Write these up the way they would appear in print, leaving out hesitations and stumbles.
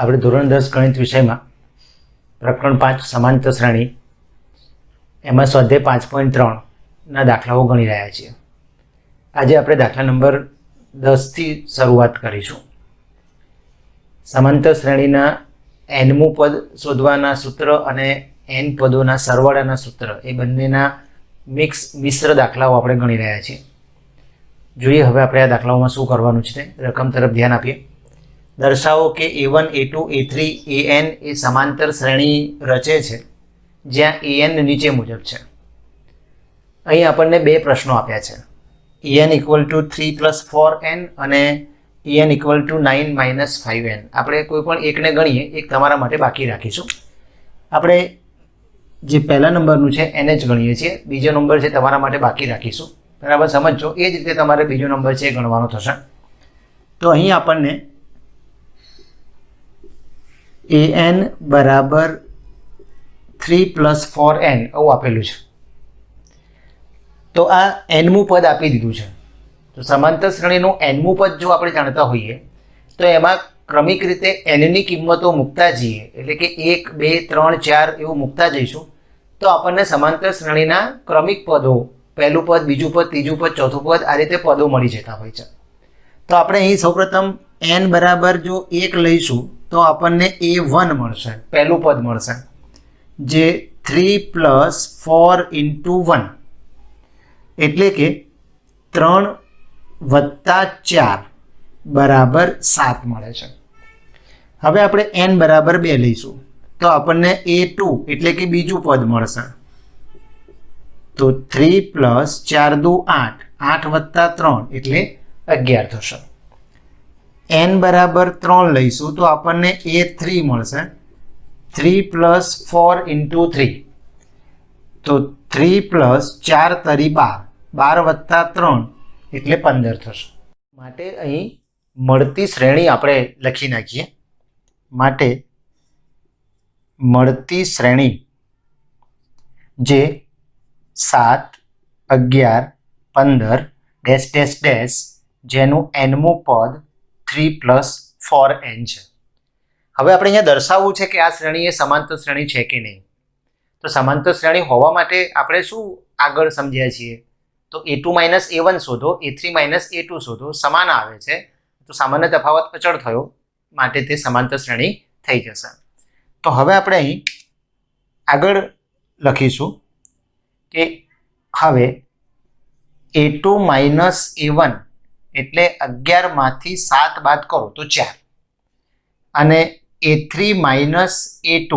આપણે ધોરણ 10 ગણિત વિષયમાં પ્રકરણ 5 સમાંતર શ્રેણી એમાં સ્વાધ્યાય 5.3 દાખલાઓ ગણી રહ્યા છીએ. આજે આપણે દાખલા નંબર 10 થી શરૂઆત કરીશું. સમાંતર શ્રેણીના nમું પદ શોધવાના સૂત્ર અને n પદોના સરવાળાના સૂત્ર એ બંનેના મિશ્ર દાખલાઓ આપણે ગણી રહ્યા છીએ. જોઈએ હવે આપણે આ દાખલાઓમાં શું કરવાનું છે. રકમ તરફ ધ્યાન આપીએ. દર્શાવો કે a1 a2 a3 an એ સમાંતર શ્રેણી રચે છે જ્યાં an નીચે મુજબ છે. અહીં આપણને બે પ્રશ્નો આપ્યા છે. an = 3 + 4n અને an = 9 - 5n. આપણે કોઈ પણ એકને ગણીએ, એક તમારા માટે બાકી રાખીશું. આપણે જે પહેલા નંબરનું છે એને જ ગણીએ છીએ, બીજો નંબર છે તમારા માટે બાકી રાખીશું. બરાબર સમજો. એ જ રીતે તમારે બીજો નંબર છે એ ગણવાનો થશે. તો અહીં આપણને an બરાબર 3 + 4n આવું આપેલું છે. તો આ nમું પદ આપી દીધું છે. તો સમાંતર શ્રેણીનું nમું પદ જો આપણે જાણતા હોઈએ તો એમાં ક્રમિક રીતે nની કિંમતો મૂકતા જઈએ, એટલે કે 1 2 3 4 એવું મૂકતા જઈશું તો આપણને સમાંતર શ્રેણીના ક્રમિક પદો, પહેલું પદ, બીજું પદ, ત્રીજું પદ, ચોથું પદ, આ રીતે પદો મળી જતા હોય છે. તો આપણે અહીં સૌપ્રથમ n બરાબર જો 1 લઈશું તો આપણને a1 મળશે, પહેલું પદ મળશે, જે 3 + 4 × 1 એટલે કે 3 + 4 બરાબર 7 મળે છે. હવે આપણે n બરાબર 2 લઈશું તો આપણને a2 એટલે કે બીજું પદ મળશે. તો 3 + 4 = 8, 8 + 3 એટલે 11 થશે. n બરાબર 3 લઈશું તો આપણને a3 મળશે, 3 + 4 × 3 તો 3 + 4 = 12, 12 + 3 એટલે 15 થશે. માટે અહીં મળતી શ્રેણી આપણે લખી નાખીએ. માટે મળતી શ્રેણી જે 7 11 15 -- જેનું nમું પદ 3 + 4n છે. હવે આપણે અહીંયા દર્શાવવું છે કે આ શ્રેણી એ સમાંતર શ્રેણી છે કે નહીં. તો સમાંતર શ્રેણી હોવા માટે આપણે શું આગળ સમજ્યા છીએ? તો a2 - a1 શોધો, a3 - a2 શોધો, સમાન આવે છે તો સામાન્ય તફાવત અચળ થયો, માટે તે સમાંતર શ્રેણી થઈ જશે. તો હવે આપણે અહીં આગળ લખીશું કે હવે a2 - a1 એટલે 11 માંથી 7 બાદ કરો તો 4, અને a3 - a2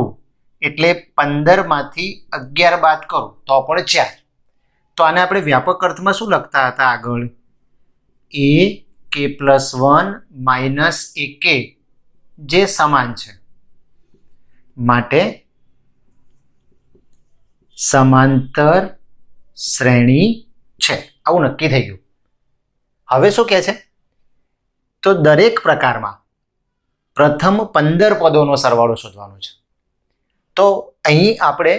એટલે 15 માંથી 11 બાદ કરો તો પણ 4. તો આને આપણે વ્યાપક અર્થમાં શું લખતા હતા આગળ? ak+1 - ak જે સમાન છે, માટે સમાંતર શ્રેણી છે, આવું નક્કી થઈ ગયું. હવે શું કહે છે? તો દરેક પ્રકારમાં પ્રથમ 15 પદોનો સરવાળો શોધવાનો છે. તો અહીં આપણે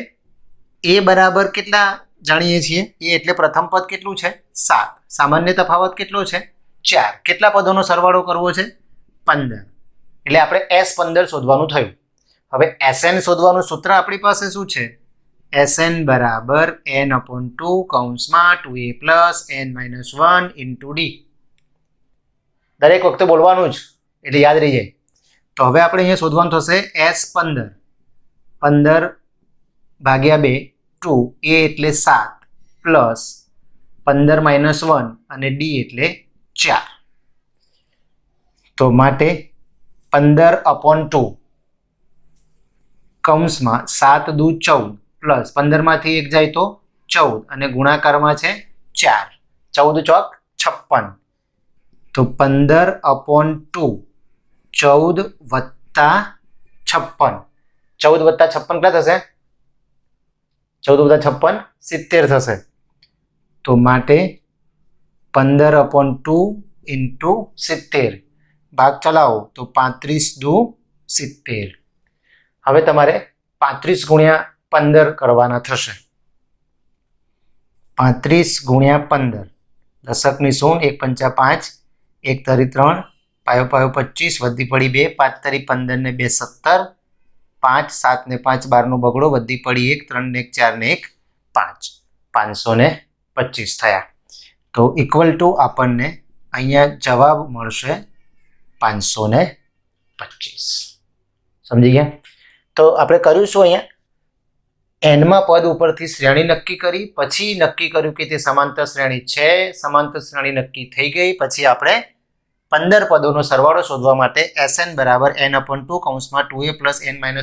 a બરાબર કેટલા જાણીએ છીએ? a એટલે પ્રથમ પદ કેટલું છે? 7. સામાન્ય તફાવત કેટલો છે? 4. કેટલા પદોનો સરવાળો કરવો છે? 15. એટલે આપણે S15 શોધવાનું થયું. હવે Sn શોધવાનું સૂત્ર આપણી પાસે શું છે? Sn બરાબર n/2 (2a + n - 1 × d). દરેક વખતે બોલવાનું જ, એટલે યાદ રહી જાય. તો હવે આપણે અહીંયા શોધવાનું થશે S15, 15 / 2, 2, a એટલે 7 પ્લસ 15 - 1 અને d એટલે 4. તો માટે 15/2 કૌંસમાં 7 × 2 = 14 પ્લસ 15 માંથી 1 જાય તો 14 અને ગુણાકારમાં છે 4, 14 ચોક 56. તો 15/2 14 + 56, 14 + 56 કેટલા થશે? 14 + 56 70 થશે. તો માટે 15/2 × 70 ભાગ ચલાવો તો 35 × 2 = 70. હવે તમારે 35 × 15 કરવાના થશે. 35 × 15, દશકની 0, 1 × 5 = 1 × 3 પાયો પાયો 25 વધી પડી 2 5 તરી 15 ને 2 17 5 7 ને 5 12 બગડો વધી પડી 1 3 ને 1 4 ને 1 5 525 થયા. તો ઇક્વલ ટુ આપણને અહીંયા જવાબ મળશે 525. સમજી ગયા? તો આપણે કર્યું શું અહીંયા એનમાં પદ ઉપરથી શ્રેણી નક્કી કરી, પછી નક્કી કર્યું કે તે સમાંતર શ્રેણી છે. સમાંતર શ્રેણી નક્કી થઈ ગઈ પછી આપણે 15 પદોનો સરવાળો શોધવા માટે Sn બરાબર n/2 કૌંસમાં 2a + n - 1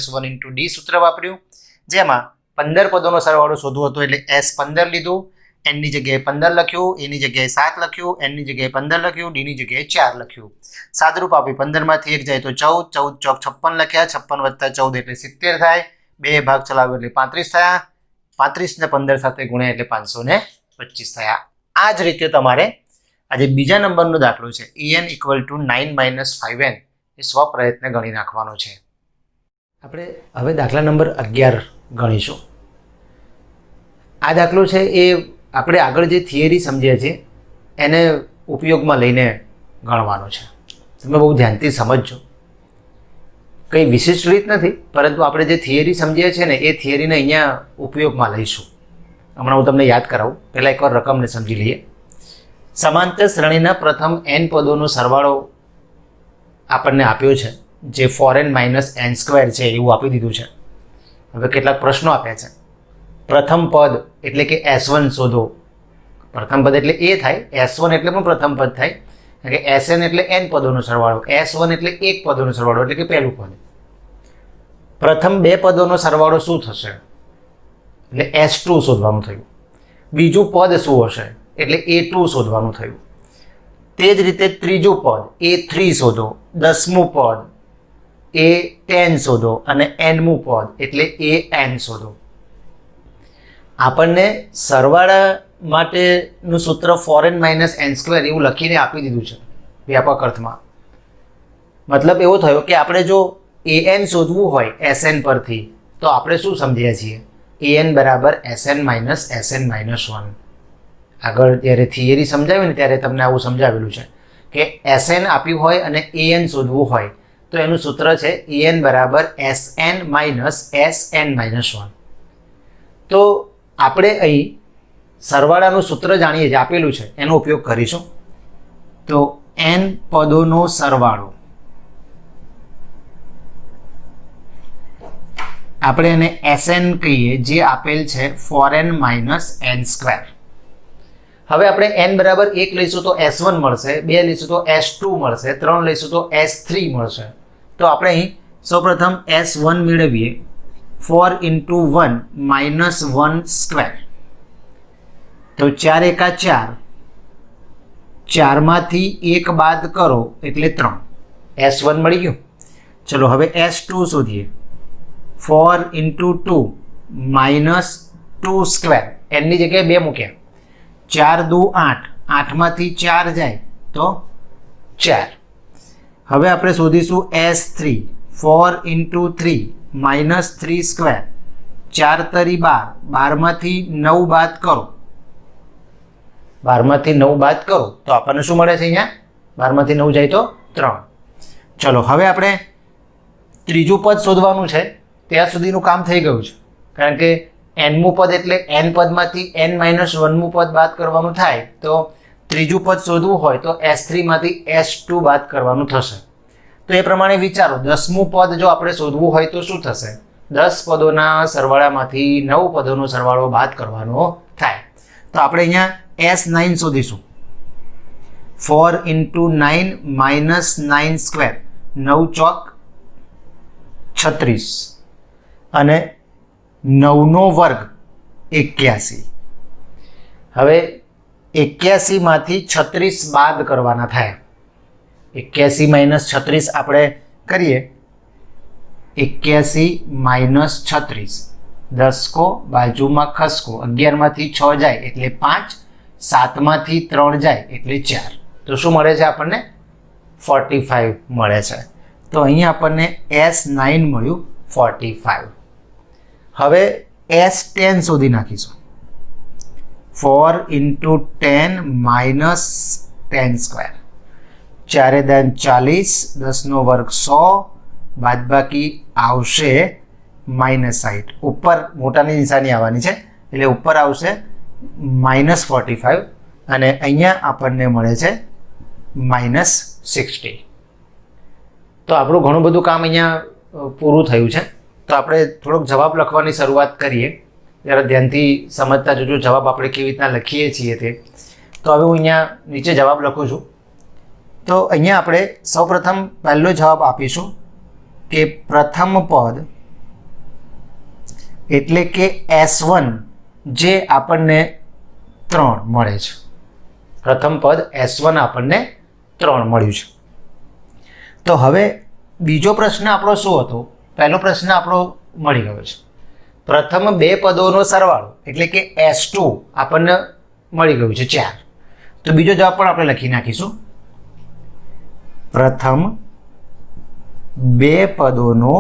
× d સૂત્ર વાપર્યું, જેમાં 15 પદોનો સરવાળો શોધવો હતો એટલે S 15 લીધું, n ની જગ્યાએ 15 લખ્યું, a ની જગ્યાએ 7 લખ્યું, n ની જગ્યાએ 15 લખ્યું, d ની જગ્યાએ 4 લખ્યું. સાદરૂપ આપી 15 માંથી 1 જાય તો 14, 14 ચોક 56 લખ્યા, 56 + 14 એટલે 70 થાય, 2 ભાગ ચલાવ્યો એટલે 35 થયા, 35 ને 15 સાથે ગુણ્યા એટલે 525 થયા. આ જ રીતે તમારે આજે બીજા નંબરનો દાખલો છે en = 9 - 5n એ સ્વપ્રયત્ને ગણી નાખવાનો છે. આપણે હવે દાખલા નંબર 11 ગણીશું. આ દાખલો છે એ આપણે આગળ જે થિયરી સમજ્યા છે એને ઉપયોગમાં લઈને ગણવાનો છે. તમે બહુ ધ્યાનથી સમજજો. કંઈ વિશિષ્ટ રીત નથી, પરંતુ આપણે જે થિયરી સમજીએ છીએ ને એ થિયરીને અહીંયા ઉપયોગમાં લઈશું. હમણાં હું તમને યાદ કરાવું, પહેલાં એકવાર રકમને સમજી લઈએ. સમાંતર શ્રેણીના પ્રથમ n પદોનો સરવાળો આપણને આપ્યો છે, જે 4n - n² છે એવું આપી દીધું છે. હવે કેટલાક પ્રશ્નો આપ્યા છે. પ્રથમ પદ એટલે કે S1 શોધો. પ્રથમ પદ એટલે એ થાય, S1 એટલે પણ પ્રથમ પદ થાય, કારણ કે Sn એટલે n પદોનો સરવાળો, S1 એટલે એક પદોનો સરવાળો એટલે કે પહેલું પદ. પ્રથમ 2 પદોનો સરવાળો શું થશે એટલે S2 શોધવાનું થયું. બીજું પદ શું હશે એટલે A2 શોધવાનું થયું. તે જ રીતે ત્રીજું પદ A3 શોધો, 10મું પદ A10 શોધો અને nમું પદ એટલે an શોધો. આપણને સરવાળા માટેનું સૂત્ર 4n - n² એવું લખીને આપી દીધું છે વ્યાપક અર્થમાં. મતલબ એવો થયો કે આપણે જો an શોધવું હોય Sn પરથી તો આપણે શું સમજ્યા છીએ an બરાબર Sn - Sn - 1. આગળ જ્યારે થિયરી સમજાવ્યું ને ત્યારે તમને આવું સમજાવેલું છે કે Sn આપ્યું હોય અને an શોધવું હોય તો એનું સૂત્ર છે an બરાબર Sn - Sn - 1. તો આપણે અહીં સરવાળાનું સૂત્ર જાણીએ જે આપેલું છે એનો ઉપયોગ કરીશું. તો n પદોનો સરવાળો, આપણે એને Sn કહીએ, જે આપેલ છે 4n - n². હવે આપણે n બરાબર 1 લઈશું તો S1 મળશે, 2 લઈશું તો S2 મળશે, 3 લઈશું તો S3 મળશે. તો આપણે અહીં સૌપ્રથમ S1 મેળવીએ. 4 × 1 - 1². તો 4 × 4, 4 માંથી 1 બાદ કરો એટલે 3. S1 મળી ગયું. ચલો હવે S2 શોધીએ. 4 × 2 - 2². n ની જગ્યાએ 2 મૂક્યા. 4 × 2 = 8, 8 માંથી 4 જાય તો 4. હવે આપણે શોધીશું S3. 4 × 3 - 3². 4 તરી 12, 12 માંથી 9 બાદ કરો. 12 માંથી 9 બાદ કરો તો આપણને શું મળે છે અહીંયા? 12 માંથી 9 જાય તો 3. ચલો હવે આપણે ત્રીજું પદ શોધવાનું છે. ત્યાં સુધીનું કામ થઈ ગયું છે, કારણ કે nમું પદ એટલે n પદમાંથી n - 1મું પદ બાદ કરવાનું થાય. તો ત્રીજું પદ શોધવું હોય તો S3 માંથી S2 બાદ કરવાનું થશે. તો એ પ્રમાણે વિચારો, 10મું પદ જો આપણે શોધવું હોય તો શું થશે? 10 પદોના સરવાળામાંથી 9 પદોનો સરવાળો બાદ કરવાનો થાય. તો આપણે અહીંયા S9 શોધીશું. 4 × 9 - 9². 9 ચોક 36 અને 9નો વર્ગ 81. હવે 81 માંથી 36 બાદ કરવાના થાય. 81 - 36 આપણે કરીએ. 81 - 36, 10 को બાજુમાં ખસકો, 11 માંથી 6 જાય એટલે 5, 7 માંથી 3 જાય એટલે 4. તો શું મળે છે આપણને? 45 મળે છે. તો અહીંયા આપણને S9 મળ્યું 45. હવે S10 શોધી નાખીશું. 4 × 10 - 10². 4 દાન 40, 10નો વર્ગ 100, બાદબાકી આવશે -60. ઉપર મોટાની નિશાની આવવાની છે એટલે ઉપર આવશે -45 અને અહીંયા આપણને મળે છે -60. તો આપણું ઘણું બધું કામ અહીંયા પૂરું થયું છે. તો આપણે થોડોક જવાબ લખવાની શરૂઆત કરીએ. જરા ધ્યાનથી સમજતા જોજો જવાબ આપણે કેવી રીતના લખીએ છીએ તે. તો હવે હું અહીંયા નીચે જવાબ લખું છું. તો અહીંયા આપણે સૌપ્રથમ પહેલો જવાબ આપીશું કે પ્રથમ પદ એટલે કે S1 જે આપણને 3 મળે છે. પ્રથમ પદ S1 આપણને 3 મળ્યું છે. તો હવે બીજો પ્રશ્ન આપણો શું હતો? પહેલો પ્રશ્ન આપણો મળી ગયો છે. પ્રથમ બે પદોનો સરવાળો એટલે કે S2 આપણને મળી ગયું છે 4. તો બીજો જવાબ પણ આપણે લખી નાખીશું. પ્રથમ બે પદોનો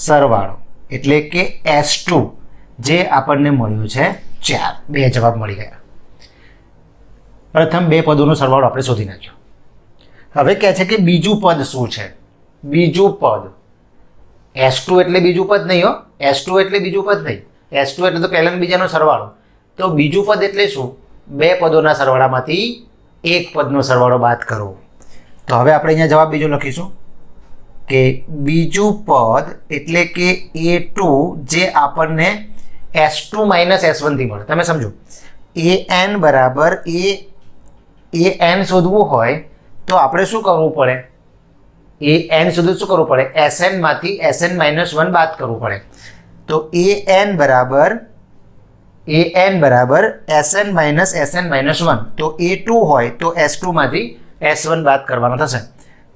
સરવાળો એટલે કે S2 જે આપણને મળ્યું છે 4. બે જવાબ મળી ગયા. પ્રથમ બે પદોનો સરવાળો આપણે શોધી નાખ્યો. હવે કહે છે કે બીજું પદ શું છે? બીજું પદ S2 એટલે બીજું પદ નહીં હો. S2 એટલે બીજું પદ નહીં. S2 એટલે તો પહેલા બીજાનો સરવાળો. તો બીજું પદ એટલે શું? બે પદોના સરવાળામાંથી એક પદનો સરવાળો બાદ કરો. તો હવે આપણે અહીંયા જવાબ બીજો લખીશું કે બીજું પદ એટલે કે A2 જે આપણને S2 - S1 થી મળે. તમે સમજો AN બરાબર AN શોધવું હોય તો આપણે શું કરવું પડે? AN શોધવું શું કરવું પડે? SN માંથી SN - 1 બાદ કરવું પડે. તો AN બરાબર SN - SN - 1. તો A2 હોય તો S2 માંથી S1 બાદ કરવાનો થશે.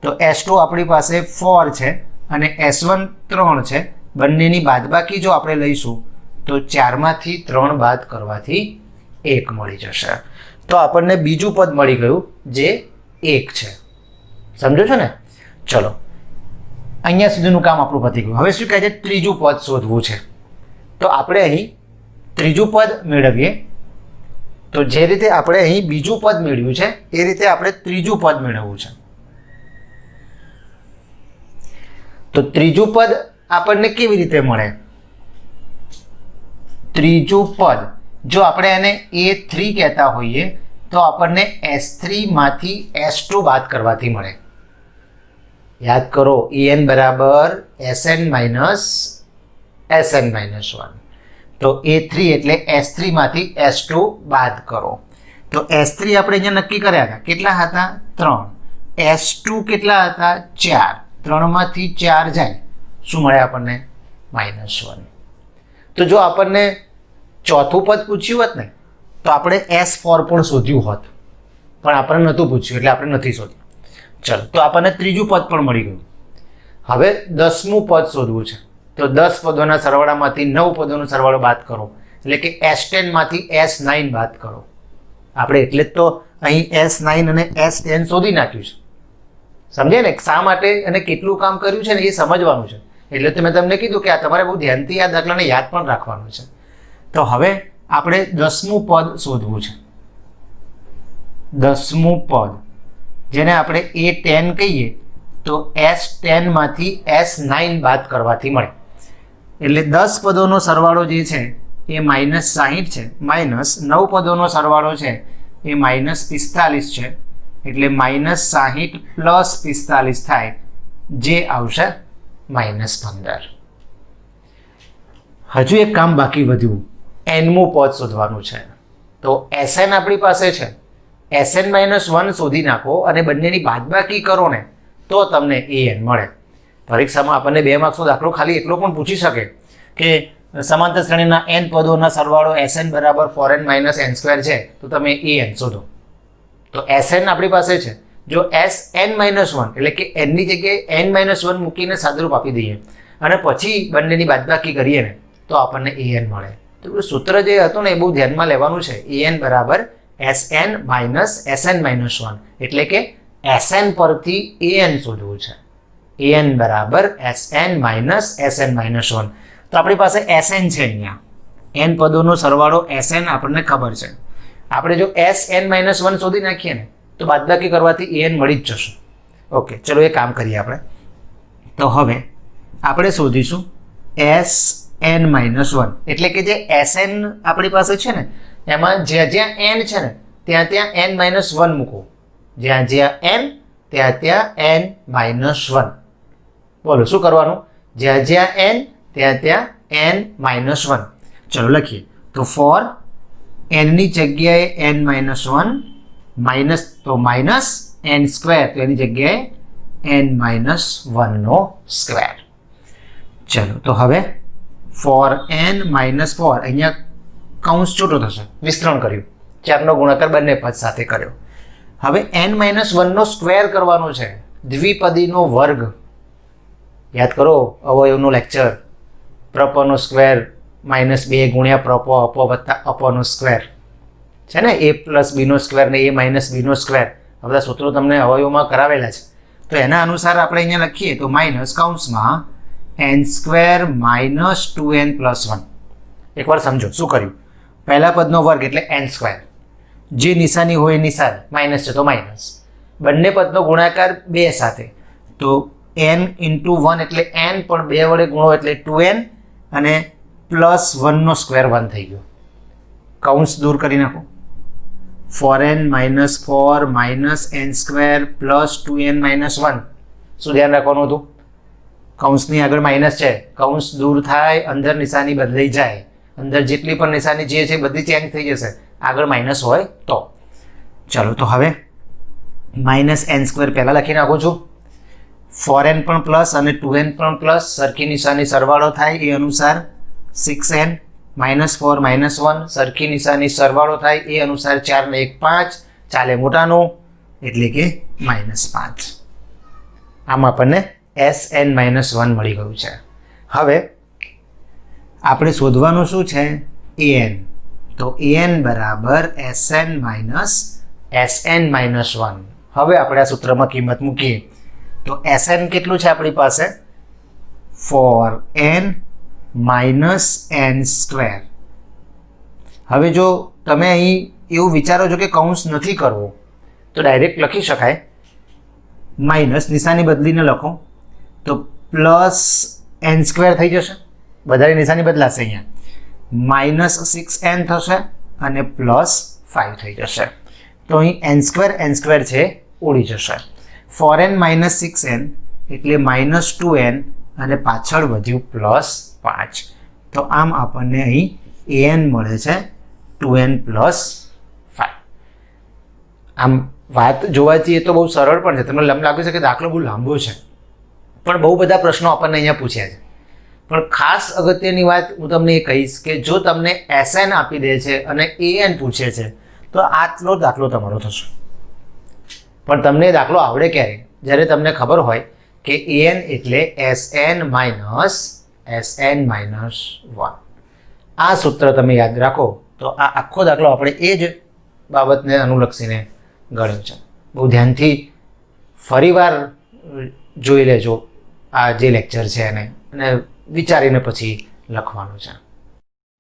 તો S2 આપણી પાસે 4 છે અને S1 3 છે. બંનેની બાદબાકી જો આપણે લઈશું તો 4 માંથી 3 બાદ કરવાથી 1 મળી જશે. તો આપણને બીજું પદ મળી ગયું જે 1 છે. સમજો છો ને? ચલો અહીંયા સુધીનું કામ આપણું પતી ગયું. હવે શું કહે છે? ત્રીજું પદ શોધવું છે. તો આપણે અહીં ત્રીજું પદ મેળવીએ. તો જે રીતે આપણે અહીં બીજું પદ મેળવ્યું છે એ રીતે આપણે ત્રીજું પદ મેળવવું છે. તો ત્રીજું પદ આપણને કેવી રીતે મળે? ત્રીજું પદ જો આપણે એને A3 કહેતા હોઈએ તો આપણને S3 માંથી S2 બાદ કરવાથી મળે. યાદ કરો AN બરાબર SN - SN - 1. તો A3 એટલે S3 માંથી S2 બાદ કરો. તો S3 આપણે અહીંયા નક્કી કર્યા હતા. કેટલા હતા? 3. S2 કેટલા હતા? 4. 3 માંથી 4 જાય શું મળે આપણને? -1. તો જો આપણને ચોથું પદ પૂછ્યું હોત ને તો આપણે S4 પણ શોધ્યું હોત, પણ આપણને નહોતું પૂછ્યું એટલે આપણે નથી શોધ્યું. ચલો તો આપણને ત્રીજું પદ પણ મળી ગયું. હવે 10મું પદ શોધવું છે. તો 10 પદોના સરવાળામાંથી 9 પદોનો સરવાળો બાદ કરો એટલે કે S10 માંથી S9 બાદ કરો. આપણે એટલે જ તો અહીં S9 અને S10 શોધી નાખ્યું છે. સમજે ને? શા માટે અને કેટલું કામ કર્યું છે ને એ સમજવાનું છે. એટલે તો મેં તમને કીધું કે આ તમારે બહુ ધ્યાનથી આ દાખલાને યાદ પણ રાખવાનું છે. તો હવે આપણે 10મું પદ શોધવું છે. 10મું પદ જેને આપણે A10 કહીએ તો S10 માંથી S9 બાદ કરવાથી મળે. એટલે 10 પદોનો સરવાળો જે છે એ -60 છે, -9 પદોનો સરવાળો છે એ -45 છે. એટલે -60 + 45 થાય જે આવશે -15. હજુ એક કામ બાકી વધ્યું. Nમું પદ શોધવાનું છે. તો SN આપણી પાસે છે. SN - 1 શોધી નાખો અને બંનેની બાદબાકી કરો ને તો તમને AN મળે. પરીક્ષામાં આપણને 2 માર્ક્સનો દાખલો ખાલી એટલો પણ પૂછી શકે કે સમાંતર શ્રેણીના n પદોના સરવાળો SN બરાબર 4n - n² છે તો તમે AN શોધો. તો SN આપણી પાસે છે. જો SN - 1 એટલે કે n ની જગ્યાએ n - 1 મૂકીને સાદુરૂપ આપી દઈએ અને પછી બંનેની બાદબાકી કરીએ ને તો આપણને AN મળે. તો સૂત્ર જે હતું ને એ બહુ ધ્યાનમાં લેવાનું છે. AN બરાબર SN - SN - 1 એટલે કે SN પરથી AN શોધવું છે. AN બરાબર SN - SN - 1. તો આપણી પાસે SN છે. અહીંયા n પદોનો સરવાળો SN આપણને ખબર છે આપણે જો Sn-1 શોધી નાખીએ ને તો બાદબાકી કરવાથી an મળી જ જશે. ઓકે, ચલો એ કામ કરીએ આપણે. તો હવે આપણે શોધીશું Sn-1 એટલે કે જે Sn આપણી પાસે છે ને એમાં જ્યાં જ્યાં n છે ને ત્યાં ત્યાં n-1 મૂકો. જ્યાં જ્યાં n ત્યાં n-1. બોલો શું કરવાનું? જ્યાં જ્યાં n ત્યાં n-1. ચલો લખીએ. તો ફોર n ની જગ્યાએ n-1 માઇનસ તો માઇનસ n સ્ક્વેર, તો એની જગ્યાએ n-1 નો સ્ક્વેર. ચલો તો હવે ફોર n-4 અહીંયા કૌંસ છૂટો થશે, વિસ્તરણ કર્યું, 4 નો ગુણાકાર બંને પદ સાથે કર્યો. હવે n-1 નો સ્ક્વેર કરવાનો છે, દ્વિપદીનો વર્ગ. યાદ કરો અવયવનો લેક્ચર, પ્રપનો સ્ક્વેર -2 ગુણ્યા પ્રપ અપ વત્તા અપનો સ્ક્વેર છે ને, a પ્લસ b નો સ્ક્વેર ને a માઇનસ b નો સ્ક્વેર. આ બધા સૂત્રો તમને અવયવમાં કરાવેલા છે. તો એના અનુસાર આપણે અહીંયા લખીએ તો માઇનસ કૌંસમાં n² માઇનસ 2n પ્લસ 1. એકવાર સમજો શું કર્યું. પહેલા પદનો વર્ગ એટલે n², જે નિશાની હોય એ નિશાની, માઇનસ છે તો માઇનસ. બંને પદનો ગુણાકાર 2 સાથે, તો n ઇન્ટુ 1 એટલે n, પણ 2 વડે ગુણો એટલે 2n, અને પ્લસ 1 નો સ્ક્વેર 1 થઈ ગયો. કૌંસ દૂર કરી નાખો. 4n-4 minus n² plus 2n-1. શું ધ્યાન રાખવાનું હતું? કૌંસની આગળ માઇનસ છે, કૌંસ દૂર થાય, અંદર નિશાની બદલાઈ જાય, અંદર જેટલી પણ નિશાની જે છે બધી ચેન્જ થઈ જશે આગળ માઇનસ હોય તો. ચલો તો હવે -n² પહેલાં લખી નાખું છું. 4n પણ પ્લસ અને 2n પણ પ્લસ, સરખી નિશાની સરવાળો થાય એ અનુસાર 6n, -4 -1 સરખી નિશાની સરવાળો થાય એ અનુસાર 4 ને 1 5, ચાલે મોટાનું એટલે કે -5. આમ આપણને Sn-1 મળી ગયું છે. હવે આપણે શોધવાનું શું છે? an. તો an બરાબર Sn-1. હવે આપણે આ સૂત્રમાં કિંમત મૂકીએ તો Sn કેટલું છે આપણી પાસે? 4n minus n². હવે જો તમે અહીં એવું વિચારો છો કે કૌંસ નથી કરવો તો ડાયરેક્ટ લખી શકાય, માઇનસ નિશાની બદલીને લખો તો પ્લસ n² થઈ જશે, બધાની નિશાની બદલાશે, અહીંયા -6n થશે અને પ્લસ 5 થઈ જશે. તો અહીં n² છે ઉડી જશે. 4n માઇનસ 6n એટલે -2n અને પાછળ વધ્યું +5. તો આમ આપણને અહીં an મળે છે 2n + 5. આમ વાત જોવા જઈએ તો બહુ સરળ પણ છે. તમને લાગે છે કે દાખલો બહુ લાંબો છે, પણ બહુ બધા પ્રશ્નો આપણને અહીંયા પૂછ્યા છે. પણ ખાસ અગત્યની વાત હું તમને એ કહીશ કે જો તમને Sn આપી દે છે અને an પૂછે છે તો આટલો દાખલો તમારો થશે. પણ તમને દાખલો આવડે ક્યારે? જ્યારે તમને ખબર હોય કે an એટલે Sn-1. આ સૂત્ર તમે યાદ રાખો તો આ આખો દાખલો આપણે એ જ બાબતને અનુલક્ષીને ગણ્યો છે. બહુ ધ્યાનથી ફરીવાર જોઈ લેજો આ જે લેક્ચર છે એને, અને વિચારીને પછી લખવાનું છે.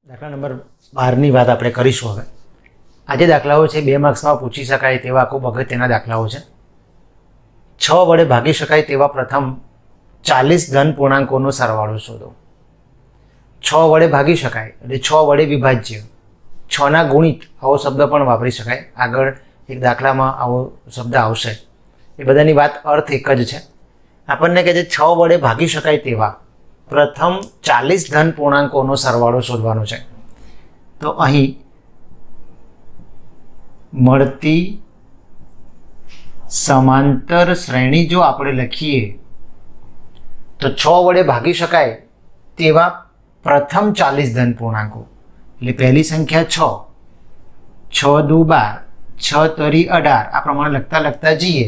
દાખલા નંબર 12ની વાત આપણે કરીશું. હવે આ જે દાખલાઓ છે 2 માર્ક્સમાં પૂછી શકાય તેવા ખૂબ અગત્યના દાખલાઓ છે. 6 વડે ભાગી શકાય તેવા પ્રથમ 40 ધન પૂર્ણાંકોનો સરવાળો શોધો. 6 વડે ભાગી શકાય એટલે 6 વડે વિભાજ્ય, 6 ના ગુણિત આવો શબ્દ પણ વાપરી શકાય. આગળ એક દાખલામાં આવો શબ્દ આવશે. એ બધાની વાત અર્થ એક જ છે. આપણને કહે છે 6 વડે ભાગી શકાય તેવા પ્રથમ 40 ધન પૂર્ણાંકોનો સરવાળો શોધવાનો છે. તો અહીં મળતી સમાંતર શ્રેણી જો આપણે લખીએ તો 6 વડે ભાગી શકાય તેવા પ્રથમ 40 ધન પૂર્ણાંકો એટલે પહેલી સંખ્યા 6, 6 દુ 12, 6 તરી 18, આ પ્રમાણે લખતા જઈએ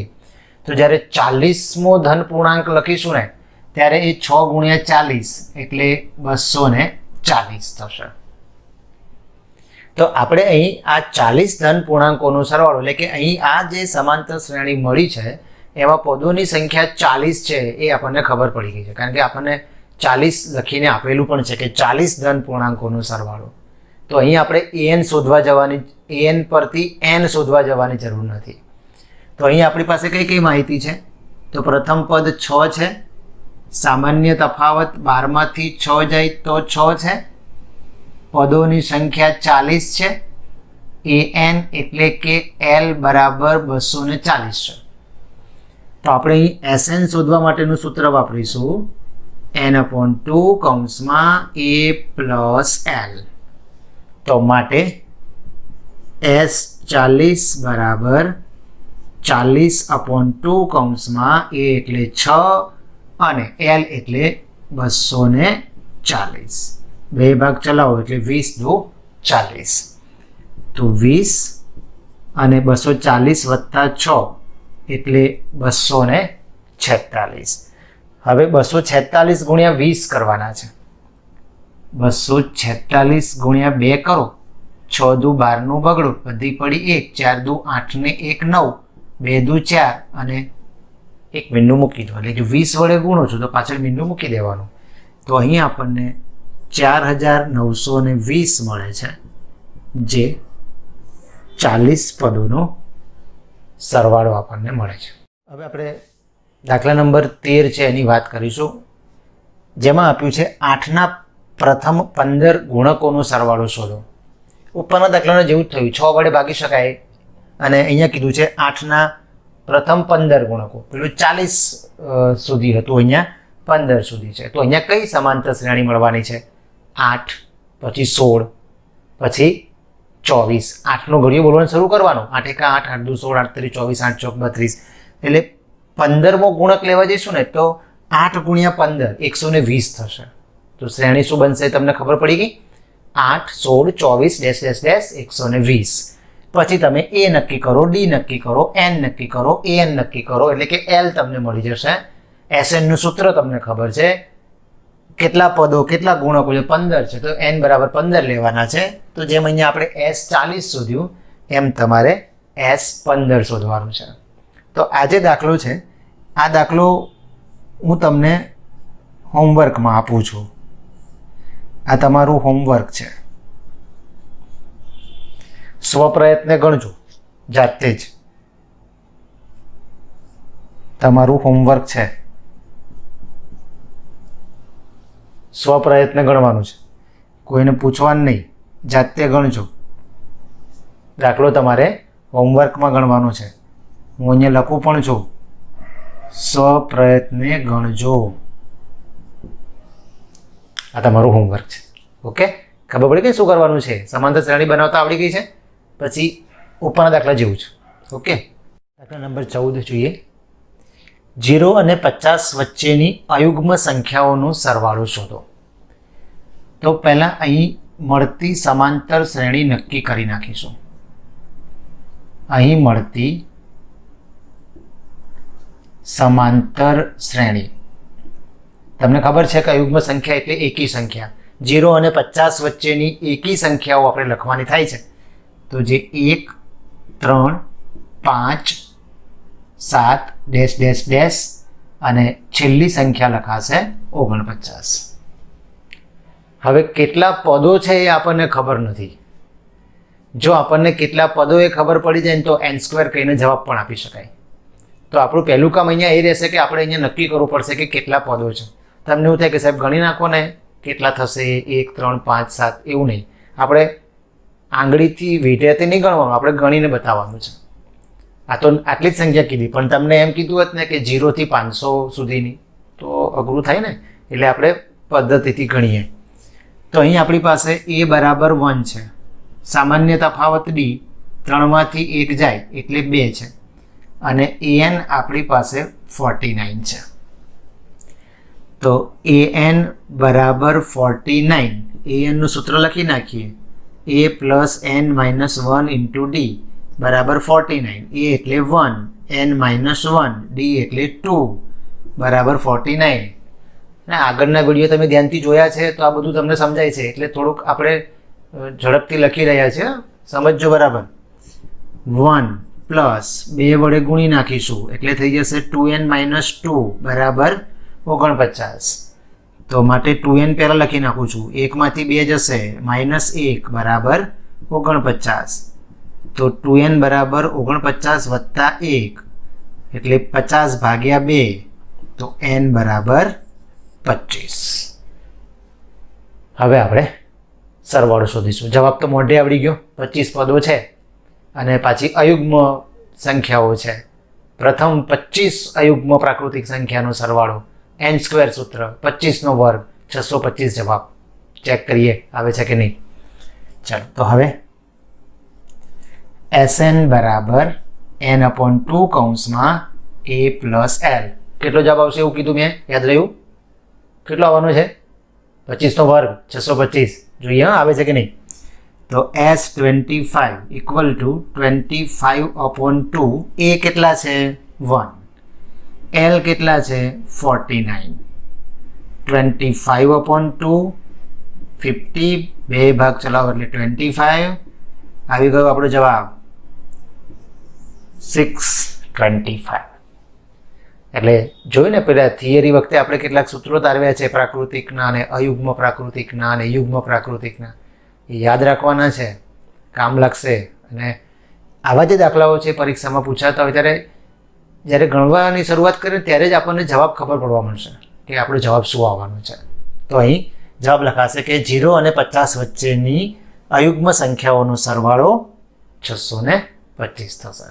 તો જ્યારે 40મો ધન પૂર્ણાંક લખીશું ને ત્યારે એ 6 ગુણ્યા 40 એટલે 240 થશે. તો આપણે અહીં આ 40 ધન પૂર્ણાંકોનો સરવાળો એટલે કે અહીં આ જે સમાંતર શ્રેણી મળી છે એમાં પદોની સંખ્યા 40 છે એ આપણને ખબર પડી ગઈ છે, કારણ કે આપણને 40 લખીને આપેલું પણ છે કે 40 ધન પૂર્ણાંકોનો સરવાળો. તો અહીં આપણે an શોધવા જવાની, an પરથી n શોધવા જવાની જરૂર નથી. તો અહીં આપણી પાસે કઈ કઈ માહિતી છે? તો પ્રથમ પદ 6 છે, સામાન્ય તફાવત 12માંથી 6 જાય તો 6 છે, પદોની સંખ્યા 40 છે, an એટલે કે l બરાબર 240 છે. તો આપણે અહીં Sn શોધવા માટેનું સૂત્ર વાપરીશું n/2 કૌંસમાં a પ્લસ l. તો માટે S40 બરાબર 40/2 કૌંસમાં a એટલે 6 અને l એટલે 240. બે ભાગ ચલાવો એટલે 20 દુ 40. તો 20 અને 240 વત્તા 6 એટલે 246. હવે 246 ગુણ્યા 20 કરવાના છે. 246 ગુણ્યા 2 કરો, 6 દુ 12 નું બગડું, બધી પડી 1, 4 દુ 8 ને 1 9, 2 દુ 4 અને 1 મીંડું મૂકી દો. એટલે જો 20 વડે ગુણો છો તો પાછળ મીંડું મૂકી દેવાનું. તો અહીં આપણને 4920 મળે છે, જે 40 પદોનો સરવાળો આપણને મળે છે. હવે આપણે દાખલા નંબર 13 છે એની વાત કરીશું, જેમાં આપ્યું છે 8ના પ્રથમ 15 ગુણકોનો સરવાળો શોધો. ઉપરના દાખલાને જેવું જ થયું, 6 વડે ભાગી શકાય અને અહીંયા કીધું છે 8ના પ્રથમ 15 ગુણકો. પેલું 40 સુધી હતું, અહીંયા 15 સુધી છે. તો અહીંયા કઈ સમાંતર શ્રેણી મળવાની છે? 8, પછી 16, પછી 24. 8નો ઘડિયો બોલવાનું શરૂ કરવાનો. 8 × 8, 8 × 2 16, 8 × 3 24, 8 × 4 32. એટલે 15મો ગુણક લેવા જઈશું ને તો 8 × 15 120 થશે. તો શ્રેણી શું બનશે તમને ખબર પડી ગઈ? 8, 16, 24 -- 120. પછી તમે a નક્કી કરો, d નક્કી કરો, n નક્કી કરો, an નક્કી કરો, એટલે કે l તમને મળી જશે. Sn નું સૂત્ર તમને ખબર છે, કેટલા પદો કેટલા ગુણકો છે? 15 છે, તો n બરાબર 15 લેવાના છે. તો જેમ અહીંયા આપણે S40 શોધ્યું એમ તમારે S15 શોધવાનું છે. તો આ જે દાખલો છે, આ દાખલો હું તમને હોમવર્કમાં આપું છું. આ તમારું હોમવર્ક છે, સ્વપ્રયત્ને ગણજો જાતે જ. તમારું હોમવર્ક છે, સ્વપ્રયત્ને ગણવાનું છે, કોઈને પૂછવાનું નહીં, જાતે ગણજો. દાખલો તમારે હોમવર્કમાં ગણવાનો છે. હું અહીંયા લખું પણ છું, સ્વપ્રયત્ને ગણજો. આ તમારું હોમવર્ક છે. ઓકે, ખબર પડી ગઈ શું કરવાનું છે? સમાંતર શ્રેણી બનાવતા આવડી ગઈ છે. પછી ઉપરના દાખલા જેવું છે. ઓકે, દાખલા નંબર 14 જોઈએ. 0 અને 50 વચ્ચેની અયુગ્મ સંખ્યાઓનો સરવાળો શોધો. તો પહેલાં અહીં મળતી સમાંતર શ્રેણી નક્કી કરી નાખીશું. અહીં મળતી સમાંતર શ્રેણી, તમને ખબર છે કે અયુગ્મ સંખ્યા એટલે એકી સંખ્યા. 0 અને 50 વચ્ચેની એકી સંખ્યાઓ આપણે લખવાની થાય છે. તો જે 1, 3, 5, 7 -- અને છેલ્લી સંખ્યા લખાશે 49. હવે કેટલા પદો છે એ આપણને ખબર નથી. જો આપણને કેટલા પદો એ ખબર પડી જાય ને તો n² કહીને જવાબ પણ આપી શકાય. તો આપણું પહેલું કામ અહીંયા એ રહેશે કે આપણે અહીંયા નક્કી કરવું પડશે કે કેટલા પદો છે. તમને એવું થાય કે સાહેબ ગણી નાખો ને કેટલા થશે, 1, 3, 5, 7, એવું નહીં. આપણે આંગળીથી વીંઢેથી નહીં ગણવાનું, આપણે ગણીને બતાવવાનું છે. આ તો આટલી જ સંખ્યા કીધી, પણ તમને એમ કીધું હોત ને કે 0 થી 500 સુધીની, તો અઘરું થાય ને. એટલે આપણે પદ્ધતિથી ગણીએ. તો અહીં આપણી પાસે a બરાબર 1 છે, સામાન્ય તફાવત d 3માંથી 1 જાય એટલે 2 છે, અને an આપણી પાસે 49 છે. તો an બરાબર 49, an નું સૂત્ર લખી નાખીએ, a + n - 1 × d બરાબર 49. a એટલે 1, n - 1, d એટલે 2 બરાબર 49. અને આગળના વિડીયો તમે ધ્યાનથી જોયા છે તો આ બધું તમને સમજાય છે. એટલે થોડુંક આપણે ઝડપથી લખી રહ્યા છે, સમજજો બરાબર. 1 + 2 વડે ગુણી નાખીશું એટલે થઈ જશે 2n - 2 બરાબર 49. તો માટે 2n પહેલાં લખી નાખું છું. 1માંથી 2 જશે, -1 બરાબર 49. તો 2n બરાબર 49 વત્તા 1 એટલે 50 ભાગ્યા 2, તો n બરાબર 25. હવે આપણે સરવાળો શોધીશું. જવાબ તો મોઢે આવડી ગયો. 25 પદો છે અને પાછી અયુગ્મ સંખ્યાઓ છે. પ્રથમ 25 અયુગ્મ પ્રાકૃતિક સંખ્યાનો સરવાળો, n² સૂત્ર, 25નો વર્ગ, 625 જવાબ. ચેક કરીએ આવે છે કે નહીં. ચાલો તો હવે Sn બરાબર n/2 કૌંસમાં a પ્લસ l. કેટલો જવાબ આવશે એવું કીધું મેં, યાદ રહ્યું? કેટલો આવવાનો છે? 25નો વર્ગ, 625. જોઈએ હા આવે છે કે નહીં. તો S25 ઇક્વલ ટુ 25/2. a કેટલા છે? 1. l કેટલા છે? 49. 25/2 50, 2 ભાગ ચલાવો એટલે 25. આવી ગયો આપણો જવાબ 625. એટલે જોયું ને, પેલા થિયરી વખતે આપણે કેટલાક સૂત્રો તારવ્યા છે પ્રાકૃતિકના અને અયુગ્મ પ્રાકૃતિકના અને યુગ્મ પ્રાકૃતિકના. એ યાદ રાખવાના છે, કામ લાગશે. અને આવા જે દાખલાઓ છે પરીક્ષામાં પૂછાતા હોય ત્યારે જ્યારે ગણવાની શરૂઆત કરીએ ત્યારે જ આપણને જવાબ ખબર પડવા મળશે કે આપણો જવાબ શું આવવાનો છે. તો અહીં જવાબ લખાશે કે 0 અને 50 વચ્ચેની અયુગ્મ સંખ્યાઓનો સરવાળો 625 થશે.